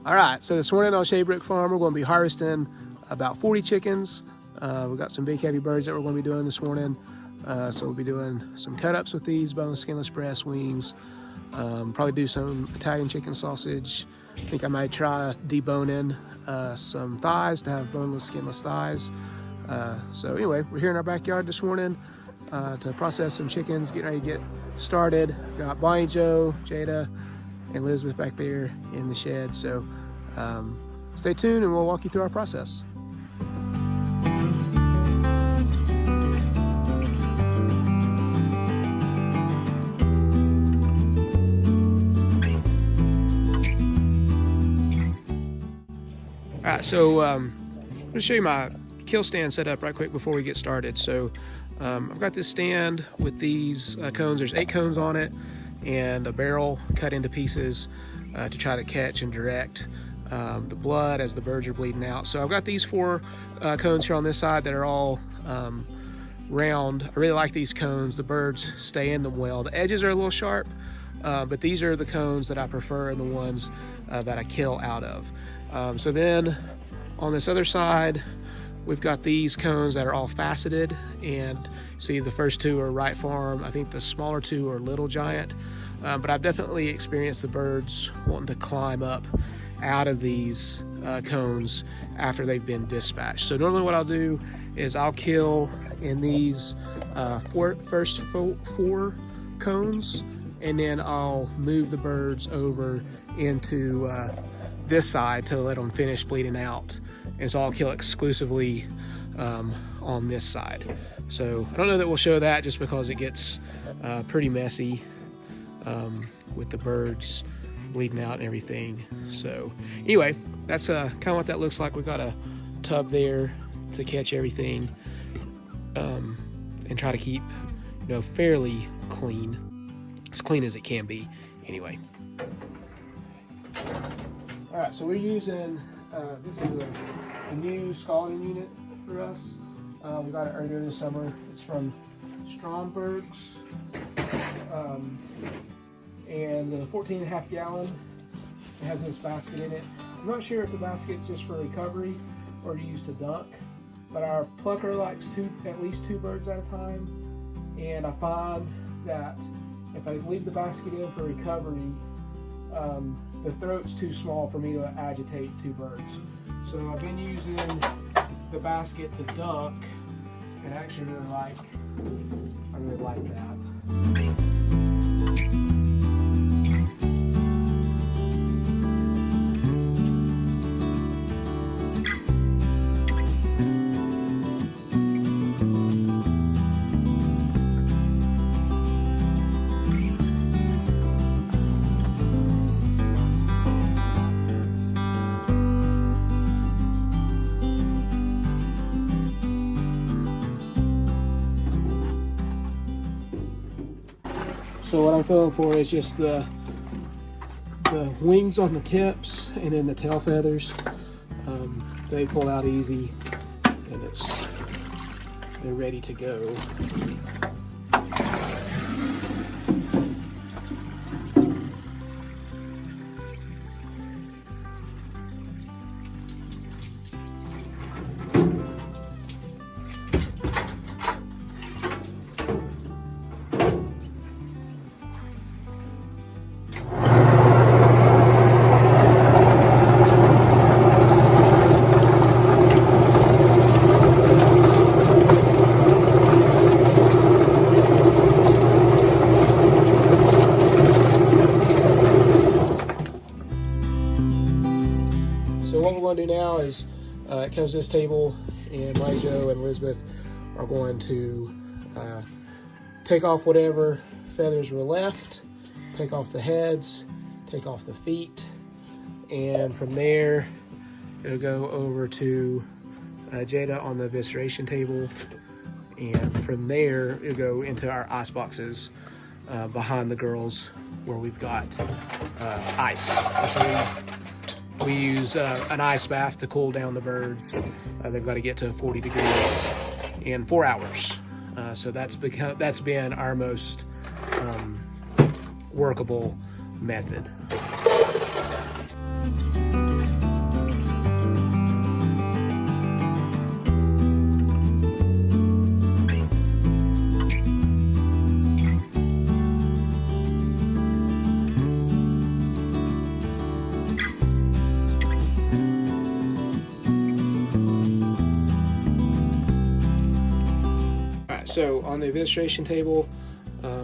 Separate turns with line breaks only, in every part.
All right, so this morning on Shade Brick Farm, we're going to be harvesting about 40 chickens. We've got some big heavy birds that we're going to be doing this morning. So we'll be doing some cut-ups with these, boneless, skinless breast wings. Probably do some Italian chicken sausage. I think I might try deboning some thighs to have boneless, skinless thighs. So anyway, we're here in our backyard this morning to process some chickens, getting ready to get started. Got Bonnie Joe, Jada, and Elizabeth back there in the shed. So stay tuned and we'll walk you through our process. All right, so I'm gonna show you my kill stand setup right quick before we get started. So I've got this stand with these cones. There's 8 cones on it and a barrel cut into pieces to try to catch and direct the blood as the birds are bleeding out. So I've got these 4 cones here on this side that are all round. I really like these cones. The birds stay in them well. The edges are a little sharp, but these are the cones that I prefer and the ones that I kill out of. So then on this other side, we've got these cones that are all faceted, and see the first 2 are right farm. I think the smaller 2 are Little Giant, but I've definitely experienced the birds wanting to climb up out of these cones after they've been dispatched. So normally what I'll do is I'll kill in these first 4 cones, and then I'll move the birds over into this side to let them finish bleeding out. And so I'll kill exclusively on this side. So I don't know that we'll show that just because it gets pretty messy with the birds bleeding out and everything. So anyway, that's kind of what that looks like. We've got a tub there to catch everything and try to keep, you know, fairly clean, as clean as it can be anyway. All right, so we're using, this is a new Scalding unit for us. We got it earlier this summer. It's from Stromberg's, and the 14.5 gallon. It has this basket in it. I'm not sure if the basket's just for recovery or to use to dunk, but our plucker likes at least 2 birds at a time, and I find that if I leave the basket in for recovery, the throat's too small for me to agitate 2 birds. So I've been using the basket to dunk, and I actually really like that. So what I'm feeling for is just the wings on the tips and then the tail feathers. They pull out easy and they're ready to go. So what we're going to do now is it comes to this table, and Joe and Elizabeth are going to take off whatever feathers were left, take off the heads, take off the feet, and from there it'll go over to Jada on the evisceration table, and from there it'll go into our ice boxes behind the girls where we've got ice. So we use an ice bath to cool down the birds. They've got to get to 40 degrees in 4 hours. So that's been our most workable method. So on the evisceration table,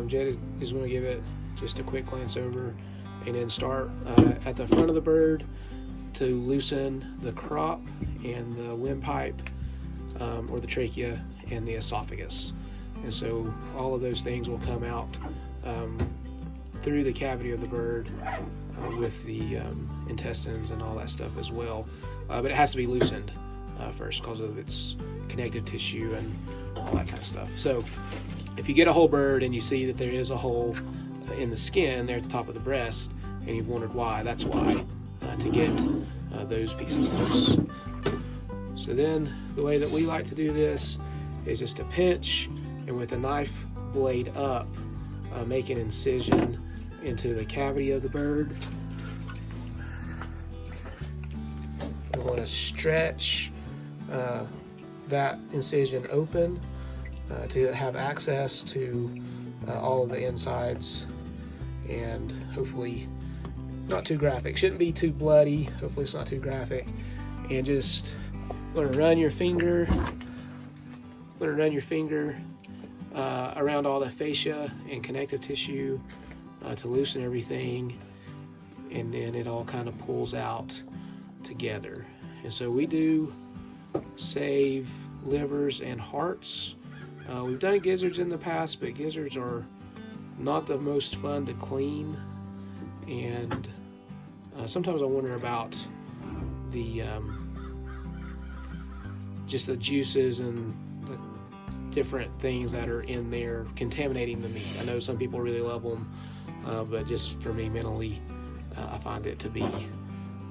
Jed is going to give it just a quick glance over, and then start at the front of the bird to loosen the crop and the windpipe, or the trachea and the esophagus. And so all of those things will come out through the cavity of the bird with the intestines and all that stuff as well. But it has to be loosened first because of its connective tissue and all that kind of stuff. So if you get a whole bird and you see that there is a hole in the skin there at the top of the breast, and you've wondered why, that's why, to get those pieces loose. So then the way that we like to do this is just to pinch, and with a knife blade up, make an incision into the cavity of the bird. We want to stretch that incision open to have access to all of the insides, and hopefully not too graphic. Shouldn't be too bloody. Hopefully it's not too graphic. And just want to run your finger around all the fascia and connective tissue to loosen everything, and then it all kind of pulls out together. And so we do save livers and hearts. We've done gizzards in the past, but gizzards are not the most fun to clean, and sometimes I wonder about the just the juices and the different things that are in there contaminating the meat. I know some people really love them, but just for me mentally, I find it to be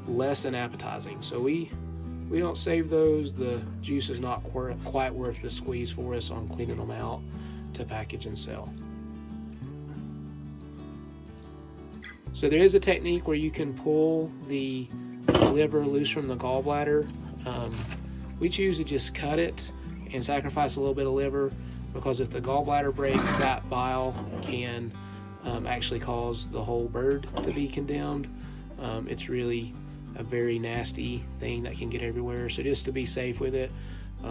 less than appetizing. So we don't save those. The juice is not quite worth the squeeze for us on cleaning them out to package and sell. So there is a technique where you can pull the liver loose from the gallbladder. We choose to just cut it and sacrifice a little bit of liver, because if the gallbladder breaks, that bile can actually cause the whole bird to be condemned. It's really a very nasty thing that can get everywhere. So just to be safe with it,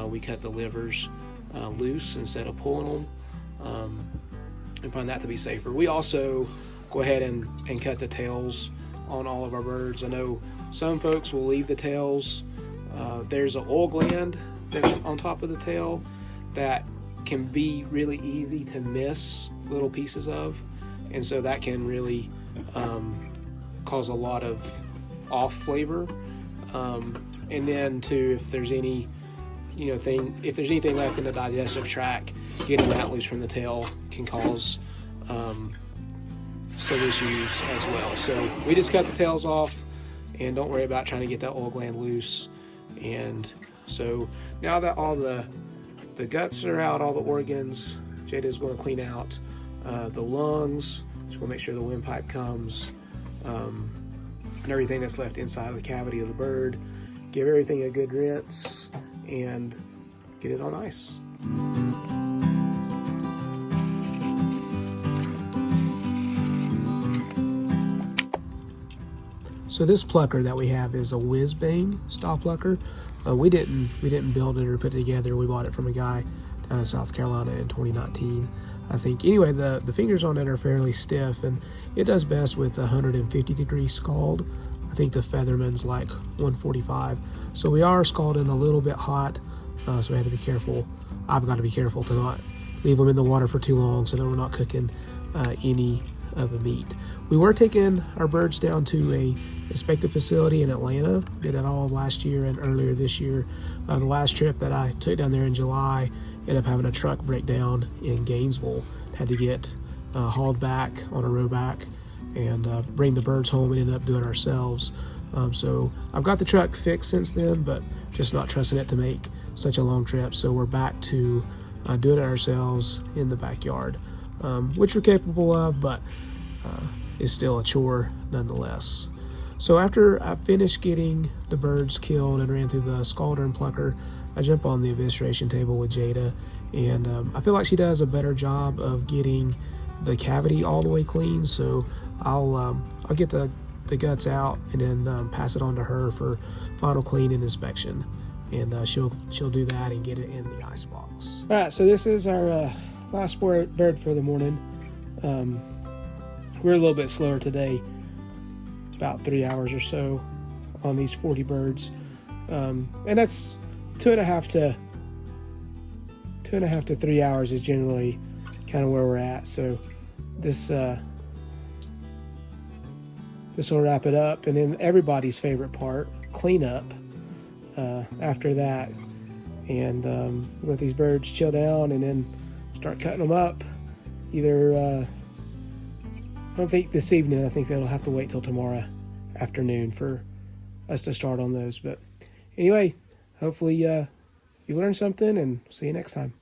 we cut the livers loose instead of pulling them, and find that to be safer. We also go ahead and cut the tails on all of our birds. I know some folks will leave the tails. There's an oil gland that's on top of the tail that can be really easy to miss little pieces of, and so that can really cause a lot of off flavor. And then too, if there's any if there's anything left in the digestive tract, getting that loose from the tail can cause some issues as well. So we just cut the tails off and don't worry about trying to get that oil gland loose. And so now that all the guts are out, all the organs, Jada's going to clean out the lungs. Just going to make sure the windpipe comes, and everything that's left inside of the cavity of the bird. Give everything a good rinse and get it on ice. So this plucker that we have is a whiz-bang style plucker. We didn't build it or put it together. We bought it from a guy down in South Carolina in 2019, I think. Anyway, the fingers on it are fairly stiff, and it does best with 150-degree scald. I think the Featherman's like 145. So we are scalding a little bit hot, so we have to be careful. I've got to be careful to not leave them in the water for too long so that we're not cooking any of the meat. We were taking our birds down to a inspected facility in Atlanta. Did it all last year and earlier this year. The last trip that I took down there in July, ended up having a truck break down in Gainesville. Had to get hauled back on a row back and bring the birds home and ended up doing it ourselves. So I've got the truck fixed since then, but just not trusting it to make such a long trip. So we're back to doing it ourselves in the backyard, which we're capable of, but is still a chore nonetheless. So after I finished getting the birds killed and ran through the scalder and plucker, I jump on the evisceration table with Jada, and I feel like she does a better job of getting the cavity all the way clean. So I'll get the guts out and then pass it on to her for final clean and inspection. and she'll do that and get it in the ice box. All right, so this is our last bird for the morning. We're a little bit slower today, about 3 hours or so on these 40 birds, and that's 2.5 to 3 hours is generally kind of where we're at. So this will wrap it up, and then everybody's favorite part, cleanup, after that, and let these birds chill down and then start cutting them up. Either I don't think this evening, I think that'll have to wait till tomorrow afternoon for us to start on those. But anyway, hopefully you learned something, and see you next time.